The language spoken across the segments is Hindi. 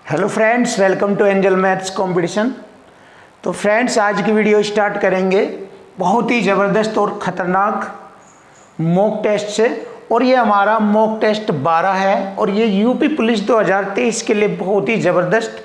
Hello friends, welcome to angel maths competition. तो फ्रेंड्स, आज की वीडियो स्टार्ट करेंगे बहुत ही ज़बरदस्त और ख़तरनाक मॉक टेस्ट से। और ये हमारा मॉक टेस्ट 12 है और ये यूपी पुलिस 2023 के लिए बहुत ही ज़बरदस्त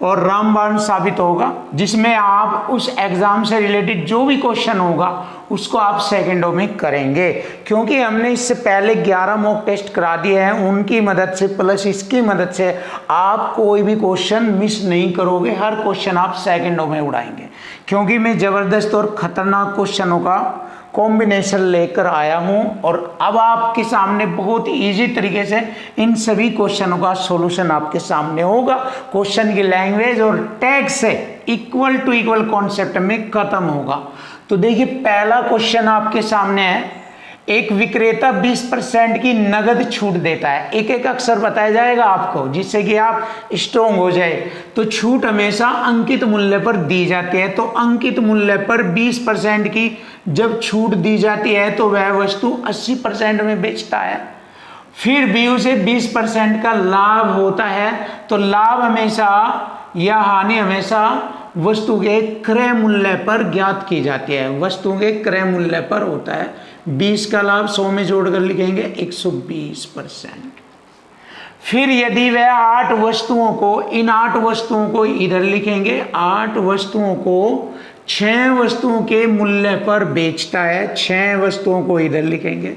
और रामबाण साबित होगा, जिसमें आप उस एग्ज़ाम से रिलेटेड जो भी क्वेश्चन होगा उसको आप सेकंडों में करेंगे। क्योंकि हमने इससे पहले 11 मॉक टेस्ट करा दिए हैं, उनकी मदद से प्लस इसकी मदद से आप कोई भी क्वेश्चन मिस नहीं करोगे, हर क्वेश्चन आप सेकंडों में उड़ाएंगे। क्योंकि मैं ज़बरदस्त और ख़तरनाक क्वेश्चनों का कॉम्बिनेशन लेकर आया हूं और अब आपके सामने बहुत इजी तरीके से इन सभी क्वेश्चनों का सॉल्यूशन आपके सामने होगा। क्वेश्चन की लैंग्वेज और टैग से इक्वल टू इक्वल कॉन्सेप्ट में खत्म होगा। तो देखिए, पहला क्वेश्चन आपके सामने है। एक विक्रेता 20% की नगद छूट देता है। एक एक अक्षर बताया जाएगा आपको, जिससे कि आप स्ट्रोंग हो जाए। तो छूट हमेशा अंकित मूल्य पर दी जाती है। तो अंकित मूल्य पर 20% की जब छूट दी जाती है तो वह वस्तु 80% में बेचता है। फिर भी उसे 20% का लाभ होता है। तो लाभ हमेशा या हानि हमेशा वस्तु के क्रय मूल्य पर ज्ञात की जाती है। वस्तु के क्रय मूल्य पर होता है। 20 का लाभ 100 में जोड़कर लिखेंगे 120%। फिर यदि वह 8 वस्तुओं को, इन 8 वस्तुओं को इधर लिखेंगे, 8 वस्तुओं को 6 वस्तुओं के मूल्य पर बेचता है, 6 वस्तुओं को इधर लिखेंगे,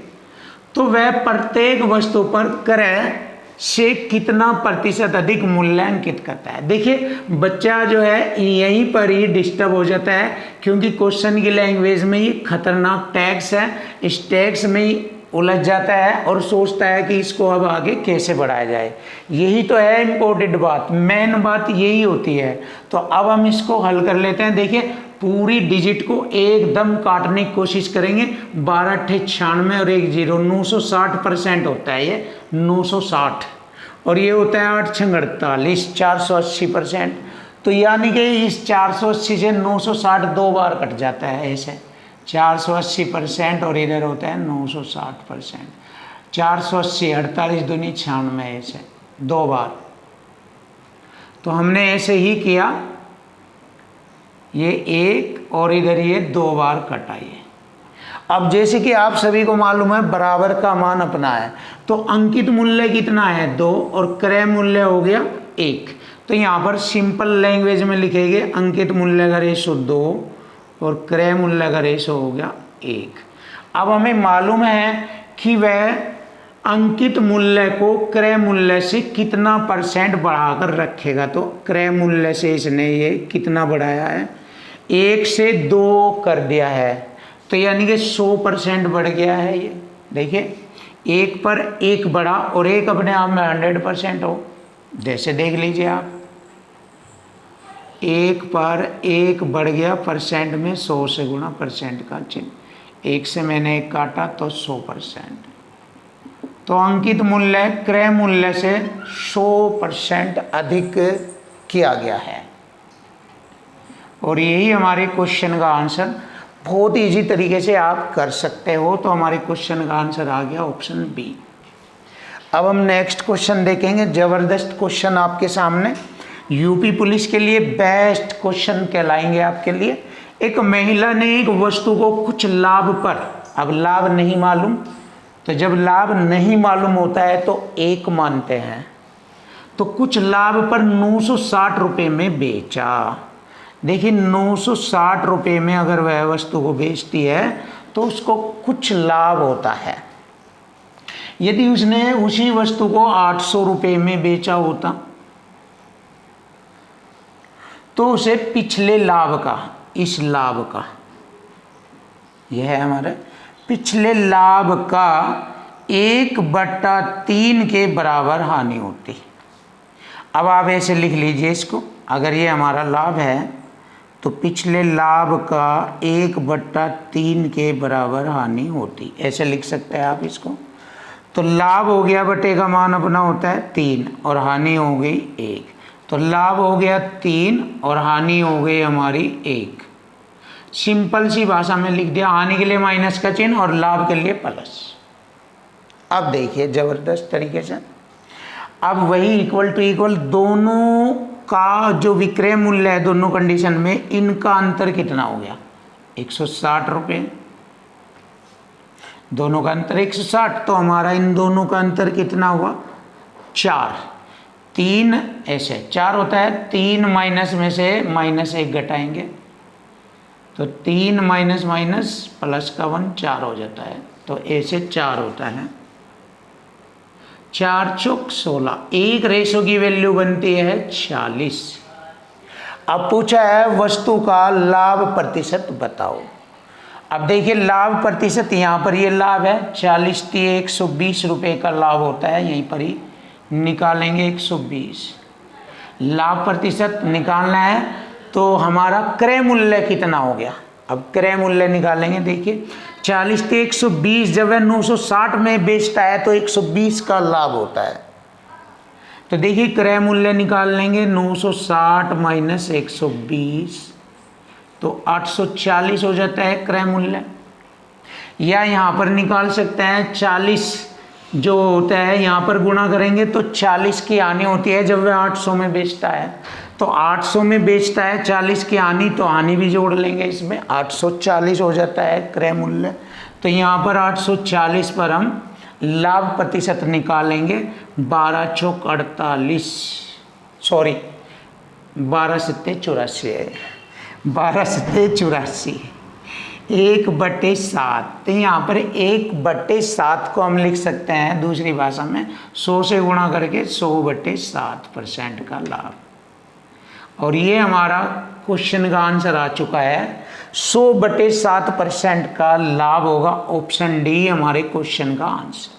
तो वह प्रत्येक वस्तु पर क्रय से कितना प्रतिशत अधिक मूल्यांकित करता है। देखिए, बच्चा जो है यहीं पर ही डिस्टर्ब हो जाता है, क्योंकि क्वेश्चन की लैंग्वेज में ये खतरनाक टैग्स है। इस टैग्स में ही उलझ जाता है और सोचता है कि इसको अब आगे कैसे बढ़ाया जाए। यही तो है इम्पोर्टेंट बात, मेन बात यही होती है। तो अब हम इसको हल कर लेते हैं। देखिए, पूरी डिजिट को एकदम काटने की कोशिश करेंगे। 12 × 96 और 1 0, 960% होता है ये, 960। और ये होता है 8 × 48, 480%। तो यानी कि इस 480 से 960 2 बार कट जाता है ऐसे, 480% और इधर होता है 960%। 480, 48 दूनी 96 ऐसे 2 बार। तो हमने ऐसे ही किया, ये 1 और इधर ये 2 बार कटाइए। अब जैसे कि आप सभी को मालूम है, बराबर का मान अपना है। तो अंकित मूल्य कितना है 2 और क्रय मूल्य हो गया 1। तो यहाँ पर सिंपल लैंग्वेज में लिखेंगे अंकित मूल्य का रेशो 2 और क्रय मूल्य का रेशो हो गया 1। अब हमें मालूम है कि वह अंकित मूल्य को क्रय मूल्य से कितना % बढ़ाकर रखेगा। तो क्रय मूल्य से इसने ये कितना बढ़ाया है, 1 से 2 कर दिया है। तो यानी कि 100% बढ़ गया है ये। देखिए, 1 पर 1 बढ़ा और 1 अपने आप में 100% हो। जैसे देख लीजिए आप, 1 पर 1 बढ़ गया, परसेंट में 100 से गुणा परसेंट का चिन्ह, 1 से मैंने 1 काटा तो 100%। तो अंकित मूल्य क्रय मूल्य से 100% अधिक किया गया है। और यही हमारे क्वेश्चन का आंसर। बहुत इजी तरीके से आप कर सकते हो। तो हमारे क्वेश्चन का आंसर आ गया ऑप्शन बी। अब हम नेक्स्ट क्वेश्चन देखेंगे। जबरदस्त क्वेश्चन आपके सामने, यूपी पुलिस के लिए बेस्ट क्वेश्चन कहलाएंगे आपके लिए। एक महिला ने एक वस्तु को कुछ लाभ पर, अब लाभ नहीं मालूम, तो जब लाभ नहीं मालूम होता है तो 1 मानते हैं, तो कुछ लाभ पर 960 रुपये में बेचा। देखिए, 960 रुपये में अगर वह वस्तु को बेचती है तो उसको कुछ लाभ होता है। यदि उसने उसी वस्तु को 800 रुपये में बेचा होता तो उसे पिछले लाभ का, इस लाभ का, यह है हमारे पिछले लाभ का 1/3 के बराबर हानि होती। अब आप ऐसे लिख लीजिए इसको, अगर ये हमारा लाभ है तो पिछले लाभ का 1/3 के बराबर हानि होती, ऐसे लिख सकते हैं आप इसको। तो लाभ हो गया, बटे का मान अपना होता है 3 और हानि हो गई 1। तो लाभ हो गया 3 और हानि हो गई हमारी 1। सिंपल सी भाषा में लिख दिया, हानि के लिए माइनस का चिन्ह और लाभ के लिए प्लस। अब देखिए जबरदस्त तरीके से, अब वही इक्वल टू इक्वल दोनों का जो विक्रय मूल्य है दोनों कंडीशन में, इनका अंतर कितना हो गया 160 रुपये। दोनों का अंतर 160, तो हमारा इन दोनों का अंतर कितना हुआ 4। 3 ऐसे 4 होता है, 3 माइनस में से -1 घटाएंगे तो 3 माइनस माइनस प्लस का 1 4 हो जाता है, तो ऐसे 4 होता है। 4 चौक 16, एक रेशो की वैल्यू बनती है 40। अब पूछा है वस्तु का लाभ प्रतिशत बताओ। अब देखिए लाभ प्रतिशत, यहाँ पर ये लाभ है 40 × 120 रुपये का लाभ होता है, यहीं पर ही निकालेंगे 120। लाभ प्रतिशत निकालना है तो हमारा क्रय मूल्य कितना हो गया। अब क्रय मूल्य निकालेंगे, देखिए 40 × 120 जब वह 960 में बेचता है तो 120 का लाभ होता है। तो देखिए क्रय मूल्य निकाल लेंगे 960 माइनस 120 तो 840 हो जाता है क्रय मूल्य। या यहाँ पर निकाल सकते हैं 40 जो होता है यहाँ पर गुणा करेंगे तो 40 की हानि होती है जब वह 800 में बेचता है, तो 800 में बेचता है 40 की हानि, तो हानि भी जोड़ लेंगे इसमें, 840 हो जाता है क्रय मूल्य। तो यहाँ पर 840 पर हम लाभ प्रतिशत निकालेंगे 12 चौक 48, सॉरी 12 सत्ते 84 है, 12 सत्ते 84, 1/7। तो यहाँ पर 1/7 को हम लिख सकते हैं दूसरी भाषा में 100 से गुणा करके 100/7% का लाभ। और ये हमारा क्वेश्चन का आंसर आ चुका है, 100/7% का लाभ होगा। ऑप्शन डी हमारे क्वेश्चन का आंसर।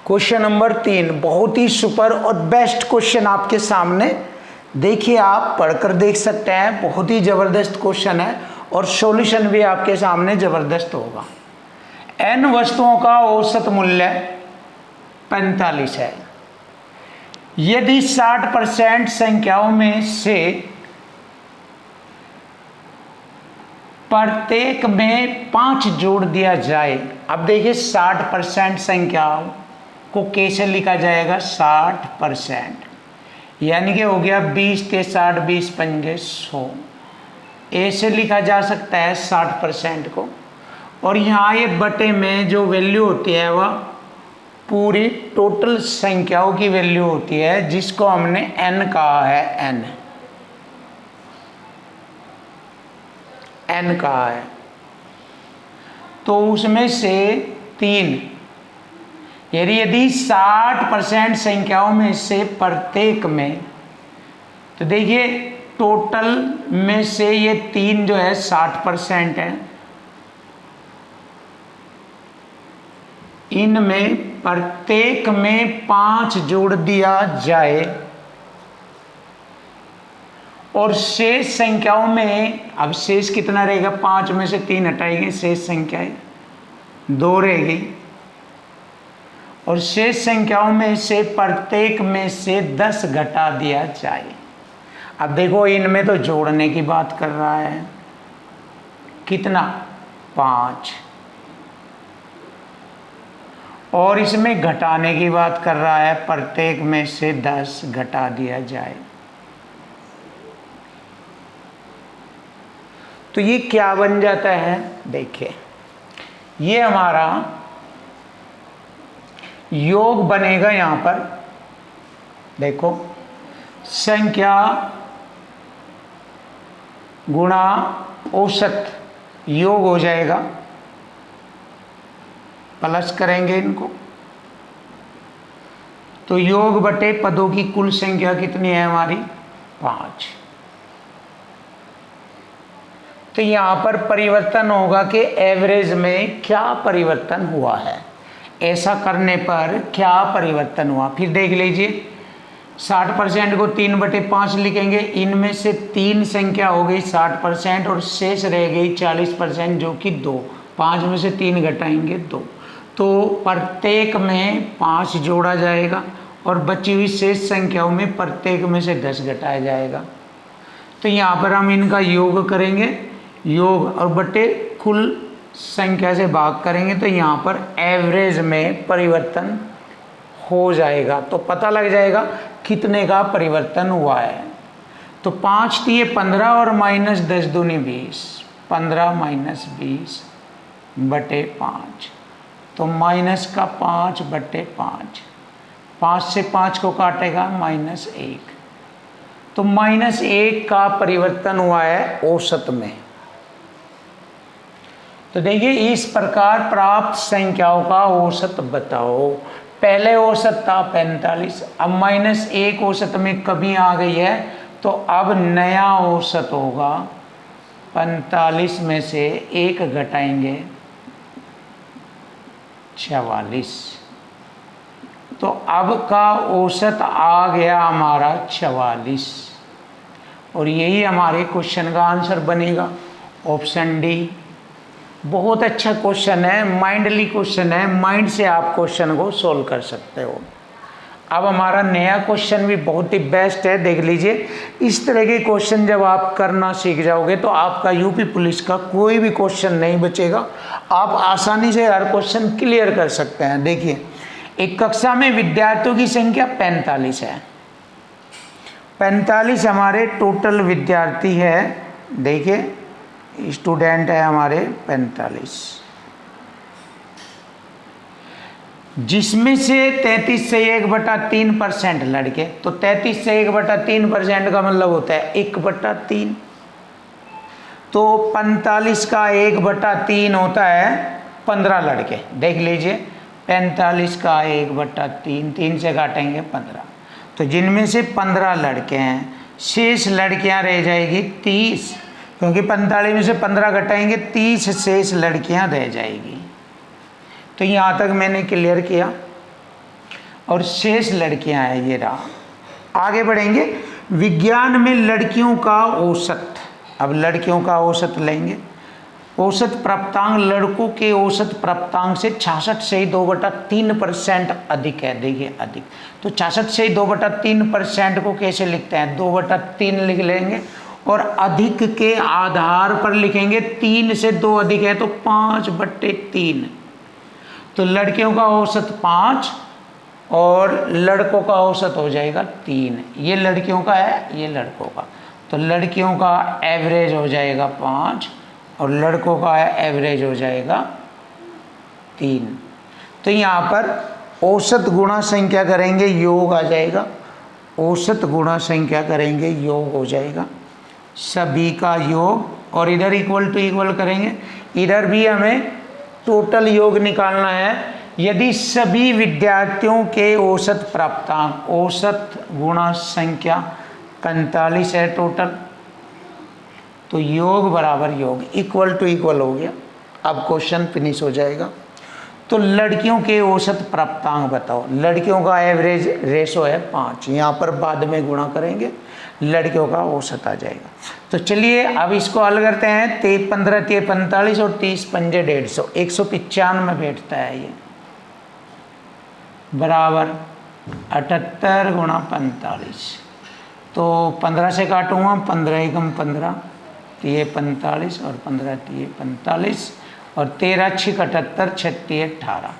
क्वेश्चन नंबर 3 बहुत ही सुपर और बेस्ट क्वेश्चन आपके सामने, देखिए आप पढ़कर देख सकते हैं, बहुत ही जबरदस्त क्वेश्चन है और सॉल्यूशन भी आपके सामने जबरदस्त होगा। n वस्तुओं का औसत मूल्य 45 है। यदि 60% संख्याओं में से प्रत्येक में 5 जोड़ दिया जाए। अब देखिए 60% संख्याओं को कैसे लिखा जाएगा, 60%, यानी कि हो गया 20 × 60 20 पंजे 100, ऐसे लिखा जा सकता है 60% को। और यहाँ ये बटे में जो वैल्यू होती है वह पूरी टोटल संख्याओं की वैल्यू होती है, जिसको हमने n कहा है, n कहा है। तो उसमें से 3, यदि 60% संख्याओं में से प्रत्येक में, तो देखिए टोटल में से ये 3 जो है 60% है, इनमें प्रत्येक में 5 जोड़ दिया जाए और शेष संख्याओं में, अब शेष कितना रहेगा, 5 में से 3 हटाएंगे, शेष संख्याएं 2 रहेगी, और शेष संख्याओं में से प्रत्येक में से 10 घटा दिया जाए। अब देखो इनमें तो जोड़ने की बात कर रहा है, कितना 5, और इसमें घटाने की बात कर रहा है, प्रत्येक में से 10 घटा दिया जाए। तो ये क्या बन जाता है, देखिए ये हमारा योग बनेगा। यहाँ पर देखो संख्या गुणा औसत योग हो जाएगा, प्लस करेंगे इनको, तो योग बटे पदों की कुल संख्या कितनी है हमारी, 5। तो यहाँ पर परिवर्तन होगा कि एवरेज में क्या परिवर्तन हुआ है, ऐसा करने पर क्या परिवर्तन हुआ। फिर देख लीजिए 60% को 3/5 लिखेंगे, इनमें से 3 संख्या हो गई 60% और शेष रह गई 40% जो कि 2, 5 में से 3 घटाएंगे 2, तो प्रत्येक में 5 जोड़ा जाएगा और बची हुई शेष संख्याओं में प्रत्येक में से 10 घटाया जाएगा। तो यहाँ पर हम इनका योग करेंगे, योग और बटे कुल संख्या से भाग करेंगे तो यहाँ पर एवरेज में परिवर्तन हो जाएगा, तो पता लग जाएगा कितने का परिवर्तन हुआ है। तो 5 तिये 15 और माइनस 10 दूनी 20, 15 माइनस 20 बटे 5, तो माइनस का 5 बटे 5, 5 से 5 को काटेगा -1, तो -1 का परिवर्तन हुआ है औसत में। तो देखिए इस प्रकार प्राप्त संख्याओं का औसत बताओ। पहले औसत था 45, अब -1 औसत में कमी आ गई है, तो अब नया औसत होगा 45 में से 1 घटाएंगे 44, तो अब का औसत आ गया हमारा 44, और यही हमारे क्वेश्चन का आंसर बनेगा, ऑप्शन डी। बहुत अच्छा क्वेश्चन है, माइंडली क्वेश्चन है, माइंड से आप क्वेश्चन को सोल्व कर सकते हो। अब हमारा नया क्वेश्चन भी बहुत ही बेस्ट है, देख लीजिए। इस तरह के क्वेश्चन जब आप करना सीख जाओगे तो आपका यूपी पुलिस का कोई भी क्वेश्चन नहीं बचेगा, आप आसानी से हर क्वेश्चन क्लियर कर सकते हैं। देखिए एक कक्षा में विद्यार्थियों की संख्या 45 है, 45 हमारे टोटल विद्यार्थी है, देखिए स्टूडेंट है हमारे 45, जिसमें से 33 से 1/3% लड़के, तो 33 से 1/3% का मतलब होता है 1/3, तो 45 का 1/3 होता है 15 लड़के। देख लीजिए 45 का 1/3, 3 से काटेंगे 15, तो जिनमें से 15 लड़के हैं, शेष लड़कियां रह जाएगी 30, क्योंकि 45 में से 15 घटाएंगे 30 शेष लड़कियां रह जाएगी। तो यहाँ तक मैंने क्लियर किया, और शेष लड़कियां हैं ये रहा। आगे बढ़ेंगे, विज्ञान में लड़कियों का औसत। अब लड़कियों का औसत लेंगे, औसत प्राप्तांक लड़कों के औसत प्राप्तांक से 66 से 2/3% अधिक है। देखिए अधिक, तो 66 से 2/3% को कैसे लिखते हैं, 2/3 लिख लेंगे, और अधिक के आधार पर लिखेंगे, 3 से 2 अधिक है तो 5/3, तो लड़कियों का औसत 5 और लड़कों का औसत हो जाएगा 3। ये लड़कियों का है, ये लड़कों का, तो लड़कियों का एवरेज हो जाएगा 5 और लड़कों का एवरेज हो जाएगा 3। तो यहाँ पर औसत गुणा संख्या करेंगे, योग आ जाएगा, औसत गुणा संख्या करेंगे, योग हो जाएगा सभी का योग, और इधर इक्वल टू इक्वल करेंगे, इधर भी हमें टोटल योग निकालना है। यदि सभी विद्यार्थियों के औसत प्राप्तांक, औसत गुणा संख्या 45 है टोटल, तो योग बराबर योग, इक्वल टू इक्वल हो गया। अब क्वेश्चन फिनिश हो जाएगा। तो लड़कियों के औसत प्राप्तांक बताओ। लड़कियों का एवरेज रेशो है 5, यहाँ पर बाद में गुणा करेंगे, लड़कियों का औसत आ जाएगा। तो चलिए अब इसको हल करते हैं। 15 तिये 45 और 30 पंजे 150, 195 बैठता है ये, बराबर 78 गुणा 45, तो 15 से काटूंगा, 15 एकम 15, तिये 45 और 15 तिये 45, और 13 6 78, 6 तिये 18,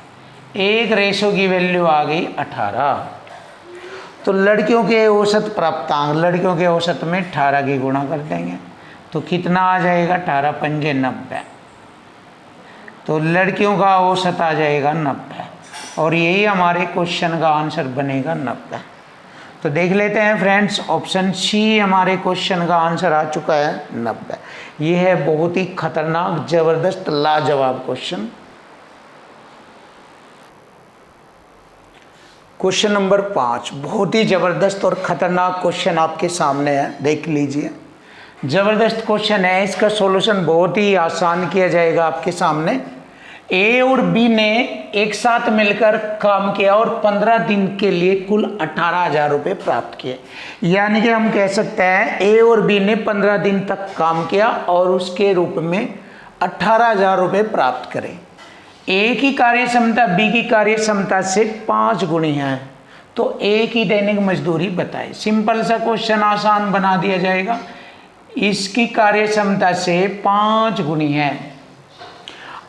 एक रेशो की वैल्यू आ गई 18। तो लड़कियों के औसत प्राप्तांक, लड़कियों के औसत में 18 की गुणा कर देंगे, तो कितना आ जाएगा, 18 पंजे 90, तो लड़कियों का औसत आ जाएगा 90, और यही हमारे क्वेश्चन का आंसर बनेगा 90। तो देख लेते हैं फ्रेंड्स, ऑप्शन सी हमारे क्वेश्चन का आंसर आ चुका है 90। ये है बहुत ही खतरनाक, जबरदस्त, लाजवाब क्वेश्चन। क्वेश्चन नंबर 5 बहुत ही ज़बरदस्त और ख़तरनाक क्वेश्चन आपके सामने है, देख लीजिए। ज़बरदस्त क्वेश्चन है, इसका सॉल्यूशन बहुत ही आसान किया जाएगा आपके सामने। ए और बी ने एक साथ मिलकर काम किया और 15 दिन के लिए कुल 18,000 रुपये प्राप्त किए। यानी कि हम कह सकते हैं ए और बी ने 15 दिन तक काम किया और उसके रूप में 18,000 रुपये प्राप्त करें। ए की कार्य क्षमता बी की कार्य क्षमता से 5 गुनी है, तो ए की दैनिक मजदूरी बताए। सिंपल सा क्वेश्चन, आसान बना दिया जाएगा। इसकी कार्य क्षमता से 5 गुनी है,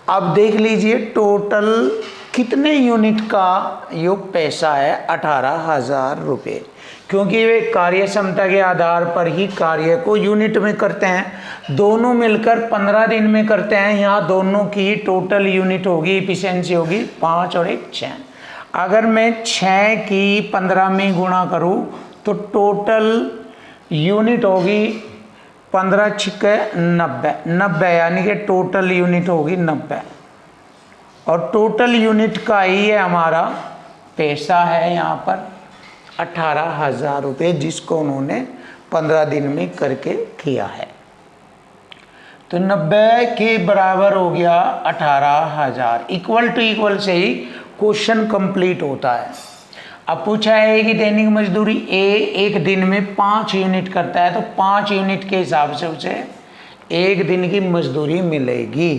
अब देख लीजिए टोटल कितने यूनिट का यो पैसा है, 18,000 रुपये, क्योंकि वे कार्य क्षमता के आधार पर ही कार्य को यूनिट में करते हैं। दोनों मिलकर 15 दिन में करते हैं। यहाँ दोनों की टोटल यूनिट होगी, इफिशिएंसी होगी 5 और 1 6। अगर मैं 6 की 15 में गुणा करूँ तो टोटल यूनिट होगी 15 छिक्के 90 यानी कि टोटल यूनिट होगी 90। और टोटल यूनिट का ही ये हमारा पैसा है यहाँ पर 18,000 रुपये, जिसको उन्होंने 15 दिन में करके किया है। तो 90 के बराबर हो गया 18,000, इक्वल टू इक्वल से ही क्वेश्चन कंप्लीट होता है। अब पूछा है कि दैनिक मजदूरी ए एक दिन में 5 यूनिट करता है, तो 5 यूनिट के हिसाब से उसे एक दिन की मजदूरी मिलेगी।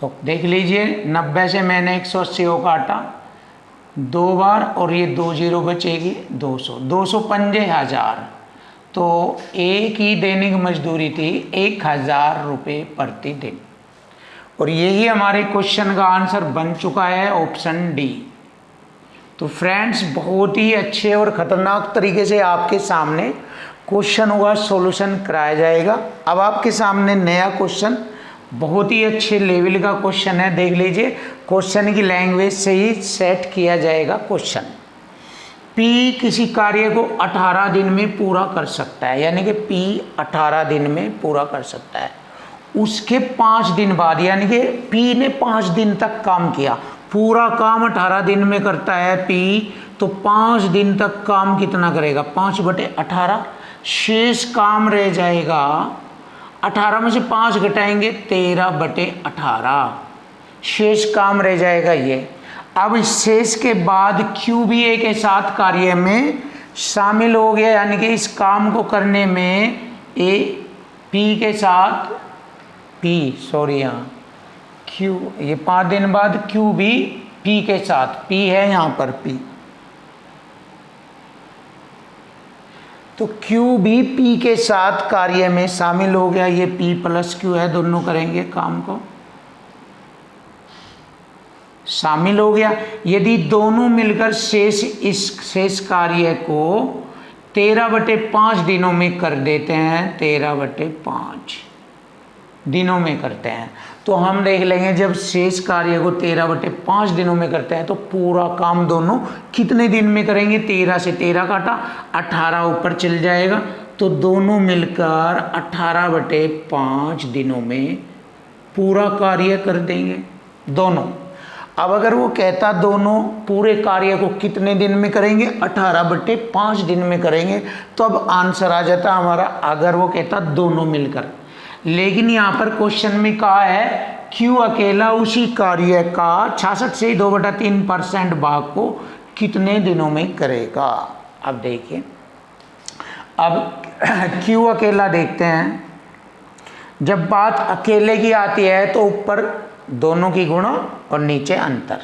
तो देख लीजिए 90 से मैंने 180 को काटा 2 बार और ये 2 जीरो बचेगी 200, 250,000। तो एक ही दैनिक मजदूरी थी 1,000 रुपये प्रतिदिन। और यही हमारे क्वेश्चन का आंसर बन चुका है, ऑप्शन डी। तो फ्रेंड्स बहुत ही अच्छे और ख़तरनाक तरीके से आपके सामने क्वेश्चन का सॉल्यूशन कराया जाएगा। अब आपके सामने नया क्वेश्चन, बहुत ही अच्छे लेवल का क्वेश्चन है। देख लीजिए क्वेश्चन की लैंग्वेज से ही सेट किया जाएगा क्वेश्चन। पी किसी कार्य को 18 दिन में पूरा कर सकता है, यानी कि पी 18 दिन में पूरा कर सकता है। उसके 5 दिन बाद, यानी कि पी ने 5 दिन तक काम किया, पूरा काम 18 दिन में करता है पी, तो 5 दिन तक काम कितना करेगा, 5/18। शेष काम रह जाएगा 18 में से 5 घटाएंगे 13/18, शेष काम रह जाएगा ये। अब इस शेष के बाद क्यू भी ए के साथ कार्य में शामिल हो गया, यानी कि इस काम को करने में ए पी के साथ यहाँ क्यू, ये 5 दिन बाद क्यू भी पी के साथ, पी है यहाँ पर पी, तो क्यू भी पी के साथ कार्य में शामिल हो गया। ये पी प्लस क्यू है, दोनों करेंगे काम को, शामिल हो गया। यदि दोनों मिलकर शेष कार्य को 13/5 दिनों में कर देते हैं, 13/5 दिनों में करते हैं, तो हम देख लेंगे जब शेष कार्य को 13/5 दिनों में करते हैं तो पूरा काम दोनों कितने दिन में करेंगे। 13 से 13 काटा, 18 ऊपर चल जाएगा, तो दोनों मिलकर 18/5 दिनों में पूरा कार्य कर देंगे दोनों। अब अगर वो कहता दोनों पूरे कार्य को कितने दिन में करेंगे, 18/5 दिन में करेंगे, तो अब आंसर आ जाता हमारा, अगर वो कहता दोनों मिलकर। लेकिन यहाँ पर क्वेश्चन में कहा है क्यू अकेला उसी कार्य का 66 से 2/3% भाग को कितने दिनों में करेगा। अब देखिए, अब क्यू अकेला देखते हैं। जब बात अकेले की आती है तो ऊपर दोनों की गुणा और नीचे अंतर।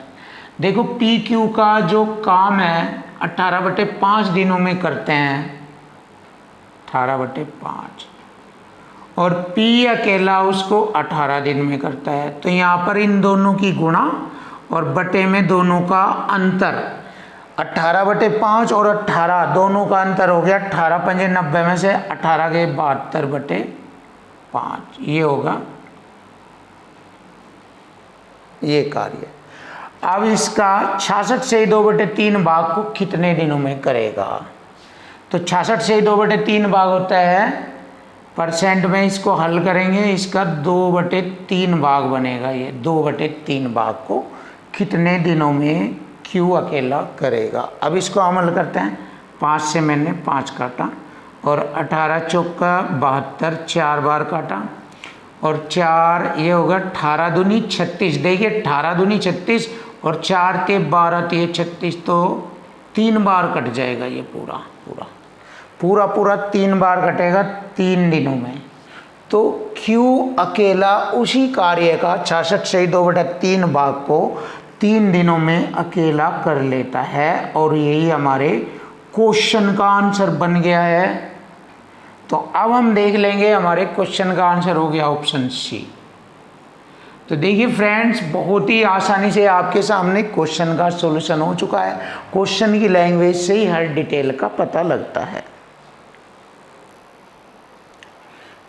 देखो पी क्यू का जो काम है 18/5 दिनों में करते हैं, 18/5, और पी अकेला उसको 18 दिन में करता है। तो यहाँ पर इन दोनों की गुणा और बटे में दोनों का अंतर, 18/5 और 18 दोनों का अंतर हो गया 18 पंजे 90 में से 18 के 72/5, ये होगा ये कार्य। अब इसका 66 से 2/3 भाग को कितने दिनों में करेगा। तो 66 से 2/3 भाग होता है परसेंट में, इसको हल करेंगे, इसका 2/3 भाग बनेगा। ये 2/3 भाग को कितने दिनों में क्यू अकेला करेगा। अब इसको अमल करते हैं। 5 से मैंने 5 काटा और 18 चौका 72, 4 बार काटा और 4 ये होगा 18 दूनी 36। देखिए 18 दूनी 36 और 4 के 12 तो ये 36, तो 3 बार कट जाएगा। ये पूरा 3 बार कटेगा 3 दिनों में। तो क्यू अकेला उसी कार्य का 66 से 2/3 भाग को 3 दिनों में अकेला कर लेता है, और यही हमारे क्वेश्चन का आंसर बन गया है। तो अब हम देख लेंगे हमारे क्वेश्चन का आंसर हो गया ऑप्शन सी। तो देखिए फ्रेंड्स, बहुत ही आसानी से आपके सामने क्वेश्चन का सॉल्यूशन हो चुका है। क्वेश्चन की लैंग्वेज से ही हर डिटेल का पता लगता है।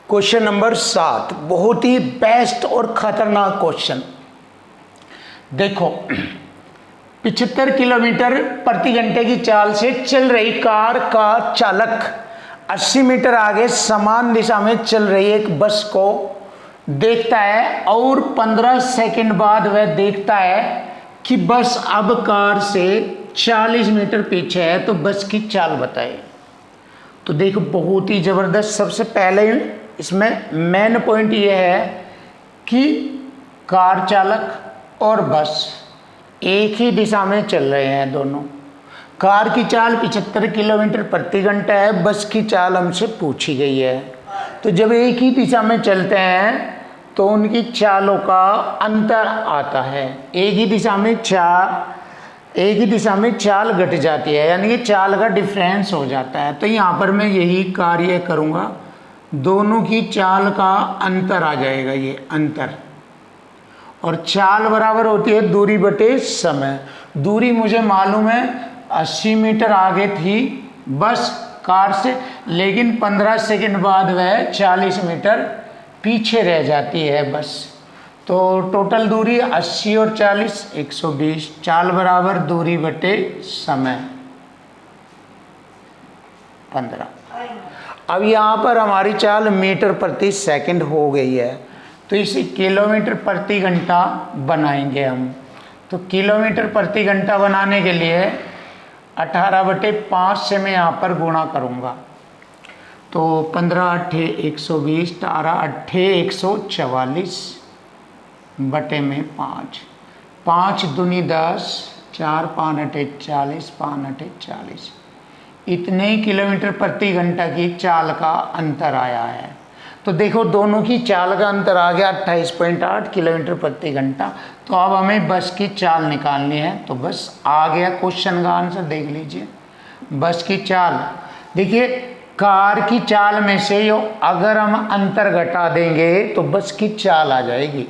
क्वेश्चन नंबर 7, बहुत ही बेस्ट और खतरनाक क्वेश्चन। देखो, 75 किलोमीटर प्रति घंटे की चाल से चल रही कार का चालक 80 मीटर आगे समान दिशा में चल रही एक बस को देखता है और 15 सेकंड बाद वह देखता है कि बस अब कार से 40 मीटर पीछे है, तो बस की चाल बताए। तो देखो, बहुत ही ज़बरदस्त। सबसे पहले इसमें मेन पॉइंट ये है कि कार चालक और बस एक ही दिशा में चल रहे हैं दोनों। कार की चाल 75 किलोमीटर प्रति घंटा है, बस की चाल हमसे पूछी गई है। तो जब एक ही दिशा में चलते हैं तो उनकी चालों का अंतर आता है। एक ही दिशा में चाल घट जाती है, यानी कि चाल का डिफरेंस हो जाता है। तो यहाँ पर मैं यही कार्य करूँगा, दोनों की चाल का अंतर आ जाएगा, ये अंतर। और चाल बराबर होती है दूरी बटे समय। दूरी मुझे मालूम है 80 मीटर आगे थी बस कार से, लेकिन 15 सेकंड बाद वह 40 मीटर पीछे रह जाती है बस। तो टोटल दूरी 80 और 40 120। चाल बराबर दूरी बटे समय 15। अब यहाँ पर हमारी चाल मीटर प्रति सेकंड हो गई है, तो इसे किलोमीटर प्रति घंटा बनाएंगे हम। तो किलोमीटर प्रति घंटा बनाने के लिए 18/5 से मैं यहाँ पर गुणा करूँगा। तो 15 8 120, 18 8 144 बटे में 5, 5 दूनी 10, 4 5 8 40, 5 8 40। इतने ही किलोमीटर प्रति घंटा की चाल का अंतर आया है। तो देखो, दोनों की चाल का अंतर आ गया 28.8 किलोमीटर प्रति घंटा। तो अब हमें बस की चाल निकालनी है। तो बस आ गया क्वेश्चन का आंसर, देख लीजिए। बस की चाल, देखिए कार की चाल में से अगर हम अंतर घटा देंगे तो बस की चाल आ जाएगी।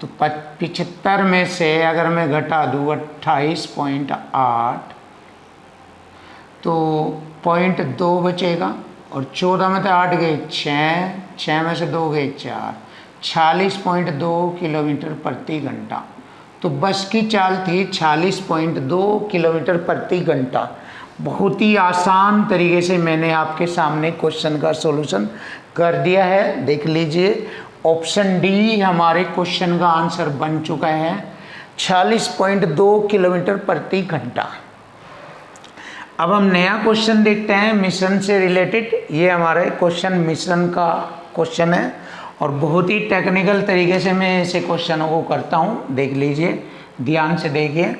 तो 75 में से अगर मैं घटा दूँ 28.8 तो 0.2 बचेगा, और 14 में तो 8 गए 6 में से 2 गए 4, 46.2 किलोमीटर प्रति घंटा। तो बस की चाल थी 46.2 किलोमीटर प्रति घंटा। बहुत ही आसान तरीके से मैंने आपके सामने क्वेश्चन का सॉल्यूशन कर दिया है, देख लीजिए। ऑप्शन डी हमारे क्वेश्चन का आंसर बन चुका है, 46.2 किलोमीटर प्रति घंटा। अब हम नया क्वेश्चन देखते हैं मिश्रण से रिलेटेड। ये हमारे क्वेश्चन मिश्रण का क्वेश्चन है और बहुत ही टेक्निकल तरीके से मैं ऐसे क्वेश्चनों को करता हूँ, देख लीजिए, ध्यान से देखिए।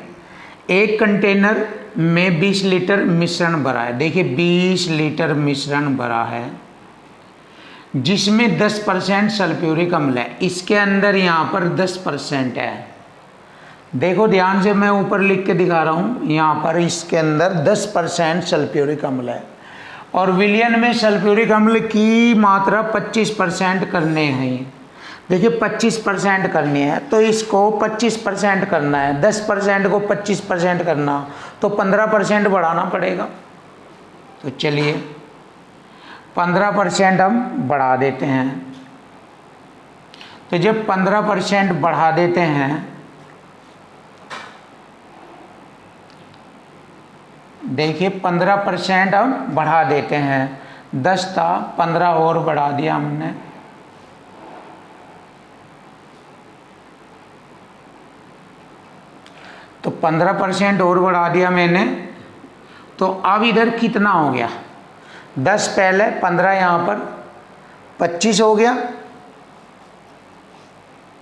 एक कंटेनर में 20 लीटर मिश्रण भरा है। देखिए 20 लीटर मिश्रण भरा है जिसमें 10% सल्फ्यूरिक अम्ल है। इसके अंदर यहाँ पर 10% है। देखो ध्यान से, मैं ऊपर लिख के दिखा रहा हूँ, यहाँ पर इसके अंदर 10% सल्फ्यूरिक अम्ल है और विलयन में सल्फ्यूरिक अम्ल की मात्रा 25% करने हैं। देखिए 25% करनी है, तो इसको 25% करना है, 10% को 25% करना, तो 15% बढ़ाना पड़ेगा। तो चलिए 15% हम बढ़ा देते हैं। तो जब 15% बढ़ा देते हैं, देखिए 15% हम बढ़ा देते हैं। 10 था, 15 और बढ़ा दिया हमने। तो 15% और बढ़ा दिया मैंने। तो अब इधर कितना हो गया? 10 पहले, 15 यहाँ पर, 25 हो गया।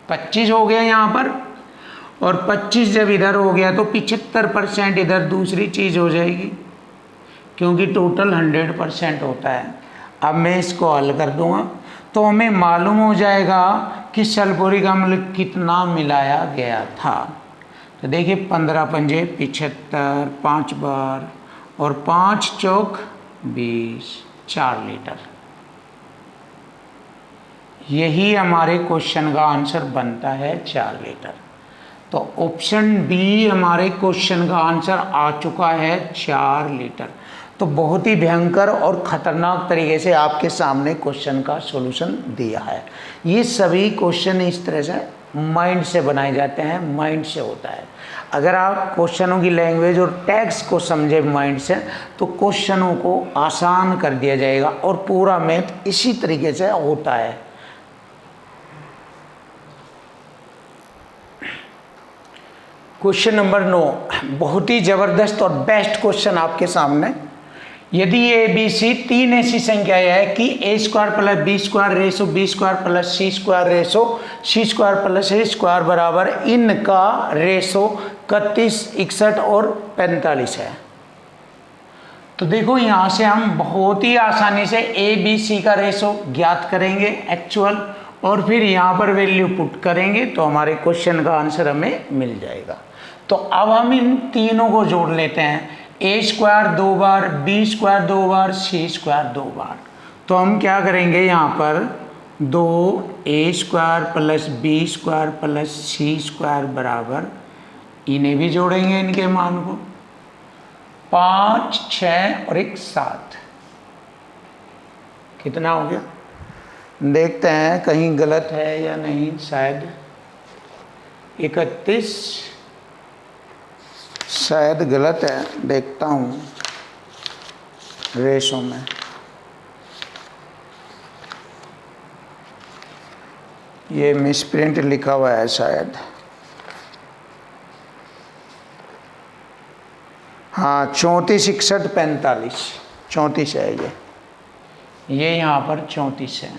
25 हो गया यहाँ पर, और 25 जब इधर हो गया तो 75% इधर दूसरी चीज़ हो जाएगी, क्योंकि टोटल 100% होता है। अब मैं इसको हल कर दूंगा तो हमें मालूम हो जाएगा कि सल्फ्यूरिक अम्ल कितना मिलाया गया था। तो देखिए 15 पंजे 75, 5 बार और 5 चौक 20, 4 लीटर। यही हमारे क्वेश्चन का आंसर बनता है 4 लीटर। तो ऑप्शन बी हमारे क्वेश्चन का आंसर आ चुका है 4 लीटर। तो बहुत ही भयंकर और ख़तरनाक तरीके से आपके सामने क्वेश्चन का सॉल्यूशन दिया है। ये सभी क्वेश्चन इस तरह से माइंड से बनाए जाते हैं, माइंड से होता है। अगर आप क्वेश्चनों की लैंग्वेज और टैक्स को समझे माइंड से तो क्वेश्चनों को आसान कर दिया जाएगा और पूरा मैथ इसी तरीके से होता है। क्वेश्चन नंबर 9 बहुत ही ज़बरदस्त और बेस्ट क्वेश्चन आपके सामने। यदि ए बी सी 3 ऐसी संख्याएं है कि A square plus B square ratio B square plus C square ratio C square plus A square बराबर इनका रेसो 31, 61 और 45 है, तो देखो यहाँ से हम बहुत ही आसानी से ए बी सी का रेसो ज्ञात करेंगे एक्चुअल, और फिर यहाँ पर वैल्यू पुट करेंगे तो हमारे क्वेश्चन का आंसर हमें मिल जाएगा। तो अब हम इन तीनों को जोड़ लेते हैं, ए स्क्वायर 2 बार, बी स्क्वायर 2 बार, सी स्क्वायर 2 बार। तो हम क्या करेंगे, यहाँ पर 2 A square plus B square plus C square बराबर, इन्हें भी जोड़ेंगे इनके मान को, 5, 6 और 1 7। कितना हो गया देखते हैं, कहीं गलत है या नहीं, शायद 31 शायद गलत है, देखता हूँ रेशो में। ये मिसप्रिंट लिखा हुआ है शायद, हाँ 34, 61, 45, 34 है ये यहाँ पर 34 है,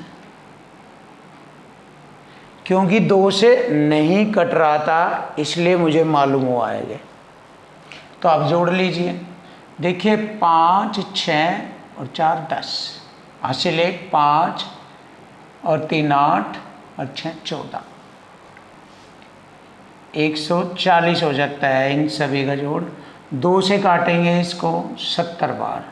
क्योंकि 2 से नहीं कट रहा था इसलिए मुझे मालूम हुआ है ये। तो आप जोड़ लीजिए, देखिए 5, 6 और 4 10, हासिल 1 5 और 3 8 और 6 14, 140 हो जाता है इन सभी का जोड़। 2 से काटेंगे इसको 70 बार,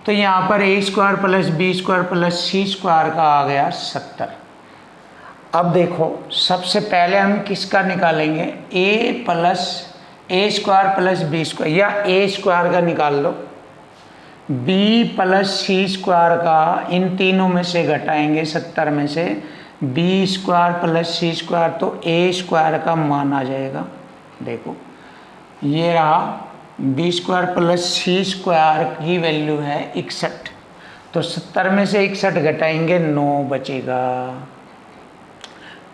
तो यहाँ पर A square plus B square plus C square का आ गया 70। अब देखो सबसे पहले हम किसका निकालेंगे, ए स्क्वायर प्लस बी स्क्वायर, या ए स्क्वायर का निकाल लो, बी प्लस सी स्क्वायर का इन तीनों में से घटाएंगे 70 में से, B square plus C square, तो ए स्क्वायर का मान आ जाएगा। देखो ये रहा, B square plus C square की वैल्यू है 61, तो 70 में से 61 घटाएंगे 9 बचेगा,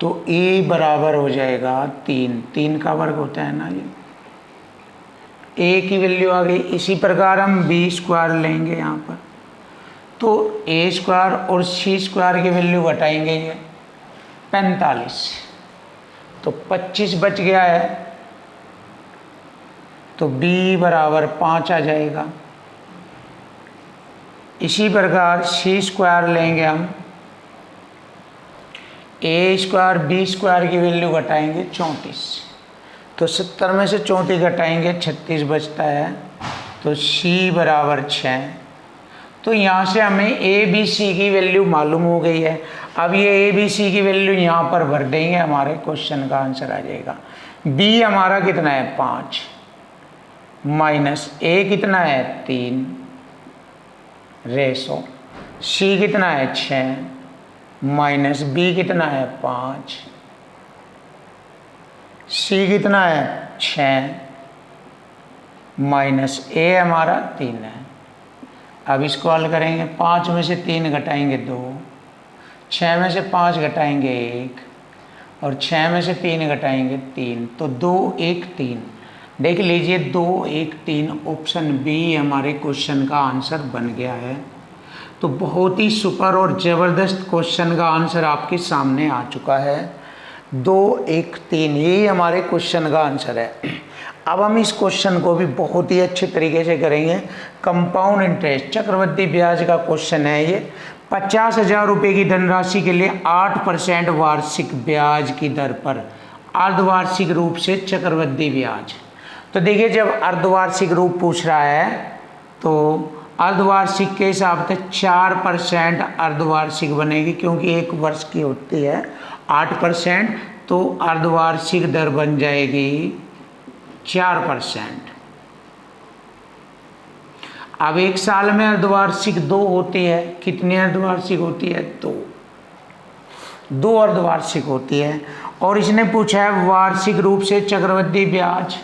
तो ए बराबर हो जाएगा 3, 3 का वर्ग होता है ना, ये ए की वैल्यू आ गई। इसी प्रकार हम बी स्क्वायर लेंगे यहाँ पर, तो ए स्क्वायर और सी स्क्वायर की वैल्यू घटाएंगे ये 45, तो 25 बच गया है, तो बी बराबर 5 आ जाएगा। इसी प्रकार सी स्क्वायर लेंगे हम, ए स्क्वायर बी स्क्वायर की वैल्यू घटाएंगे 34, तो 70 में से 34 घटाएंगे 36 बचता है, तो सी बराबर 6। तो यहाँ से हमें ए बी सी की वैल्यू मालूम हो गई है। अब ये ए बी सी की वैल्यू यहाँ पर भर देंगे, हमारे क्वेश्चन का आंसर आ जाएगा। बी हमारा कितना है 5, माइनस ए कितना है 3 रेशो, सी कितना है 6 माइनस बी कितना है 5, सी कितना है 6 माइनस ए हमारा 3 है। अब इसको हल करेंगे, 5 में से 3 घटाएंगे 2, 6 में से 5 घटाएंगे 1 और 6 में से 3 घटाएंगे 3, तो 2 1 3। देख लीजिए 2 1 3, ऑप्शन बी हमारे क्वेश्चन का आंसर बन गया है। तो बहुत ही सुपर और ज़बरदस्त क्वेश्चन का आंसर आपके सामने आ चुका है, 2 1 3, यही हमारे क्वेश्चन का आंसर है। अब हम इस क्वेश्चन को भी बहुत ही अच्छे तरीके से करेंगे। कंपाउंड इंटरेस्ट चक्रवृद्धि ब्याज का क्वेश्चन है ये। 50,000 रुपये की धनराशि के लिए 8% वार्षिक ब्याज की दर पर अर्धवार्षिक रूप से चक्रवृद्धि ब्याज। तो देखिए जब अर्धवार्षिक रूप पूछ रहा है तो अर्धवार्षिक के हिसाब से 4% अर्धवार्षिक बनेगी, क्योंकि एक वर्ष की होती है 8%, तो अर्धवार्षिक दर बन जाएगी 4%। अब एक साल में अर्धवार्षिक 2 होती है। कितनी अर्धवार्षिक होती है? 2 अर्धवार्षिक होती है। और इसने पूछा है वार्षिक रूप से चक्रवृद्धि ब्याज,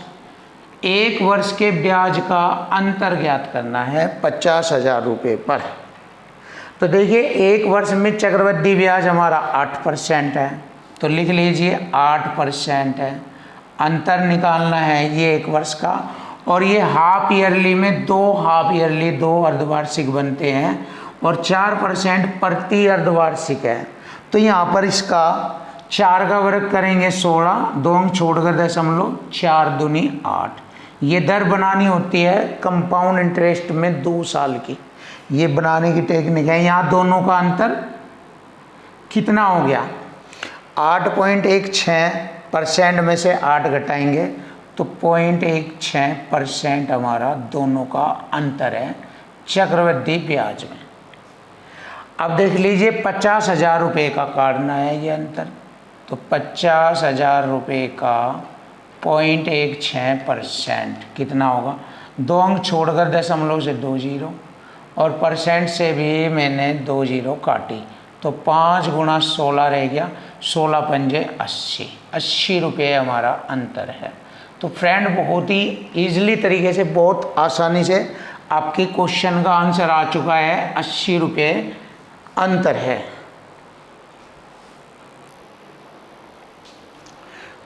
एक वर्ष के ब्याज का अंतर ज्ञात करना है 50,000 रुपये पर। तो देखिए एक वर्ष में चक्रवृद्धि ब्याज हमारा 8% है, तो लिख लीजिए 8% है। अंतर निकालना है ये एक वर्ष का, और ये हाफ ईयरली में 2 हाफ ईयरली 2 अर्धवार्षिक बनते हैं, और 4% प्रति अर्धवार्षिक है। तो यहाँ पर इसका 4 का वर्ग करेंगे 16, 2 अंक छोड़कर दशमलव, 4 दूनी 8। ये दर बनानी होती है कंपाउंड इंटरेस्ट में 2 साल की, ये बनाने की टेक्निक है। यहाँ दोनों का अंतर कितना हो गया? 8.16% में से 8 घटाएंगे तो 0.16% हमारा दोनों का अंतर है चक्रवृद्धि ब्याज में। अब देख लीजिए 50,000 रुपये का काटना है ये अंतर, तो 50,000 रुपये का 0.16% कितना होगा? 2 अंक छोड़कर दशमलव से 2 जीरो, और परसेंट से भी मैंने 2 जीरो काटी, तो 5 गुणा 16 रह गया, 16 पंजे 80, 80 रुपये हमारा अंतर है। तो फ्रेंड बहुत ही ईजिली तरीके से, बहुत आसानी से आपके क्वेश्चन का आंसर आ चुका है। 80 रुपये अंतर है।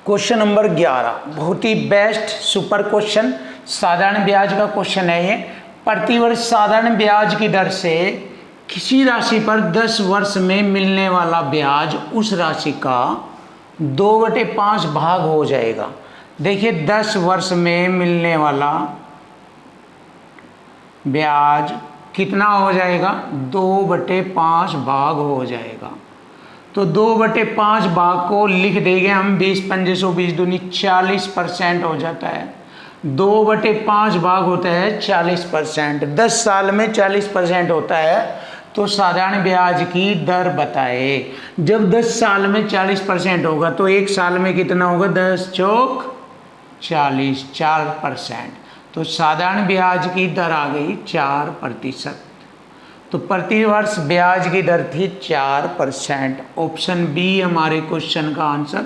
क्वेश्चन नंबर 11 बहुत ही बेस्ट सुपर क्वेश्चन, साधारण ब्याज का क्वेश्चन है ये। प्रतिवर्ष साधारण ब्याज की दर से किसी राशि पर 10 वर्ष में मिलने वाला ब्याज उस राशि का 2/5 भाग हो जाएगा। देखिए 10 वर्ष में मिलने वाला ब्याज कितना हो जाएगा? 2/5 भाग हो जाएगा। तो 2/5 भाग को लिख देंगे हम 20 पंजे 100, 20 दूनी 40% हो जाता है। 2/5 भाग होता है 40%, 10 साल में 40% होता है। तो साधारण ब्याज की दर बताए। जब 10 साल में 40% होगा तो एक साल में कितना होगा? 10 चौक 40, 4%। तो साधारण ब्याज की दर आ गई 4%। तो प्रतिवर्ष ब्याज की दर थी 4%। ऑप्शन बी हमारे क्वेश्चन का आंसर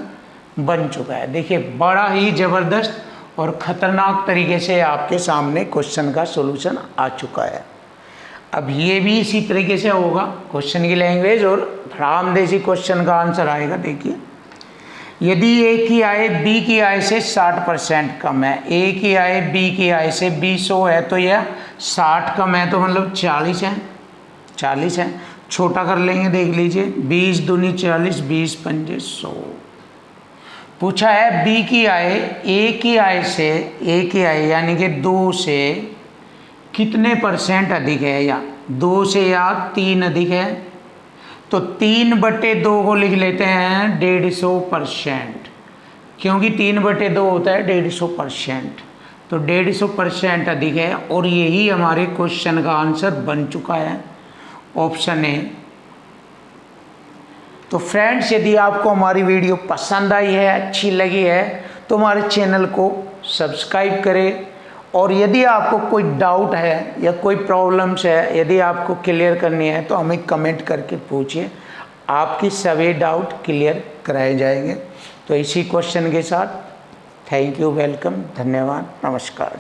बन चुका है। देखिए बड़ा ही ज़बरदस्त और ख़तरनाक तरीके से आपके सामने क्वेश्चन का सॉल्यूशन आ चुका है। अब ये भी इसी तरीके से होगा, क्वेश्चन की लैंग्वेज और फ्रामदेशी क्वेश्चन का आंसर आएगा। देखिए यदि ए की आय बी की आय से 60% कम है, ए की आय बी की आय से 200 है, तो यह 60 कम है, तो मतलब 40 है, 40 है। छोटा कर लेंगे, देख लीजिए 20 दूनी 40, 20 पंजे 100। पूछा है बी की आय ए की आय से, ए की आय यानी कि 2 से कितने % अधिक है, या 2 से या 3 अधिक है। तो 3/2 को लिख लेते हैं 150%, क्योंकि 3/2 होता है 150%। तो 150% अधिक है, और यही हमारे क्वेश्चन का आंसर बन चुका है, ऑप्शन ए। तो फ्रेंड्स यदि आपको हमारी वीडियो पसंद आई है, अच्छी लगी है, तो हमारे चैनल को सब्सक्राइब करें। और यदि आपको कोई डाउट है या कोई प्रॉब्लम्स है, यदि आपको क्लियर करनी है, तो हमें कमेंट करके पूछिए, आपकी सभी डाउट क्लियर कराए जाएंगे। तो इसी क्वेश्चन के साथ थैंक यू, वेलकम, धन्यवाद, नमस्कार।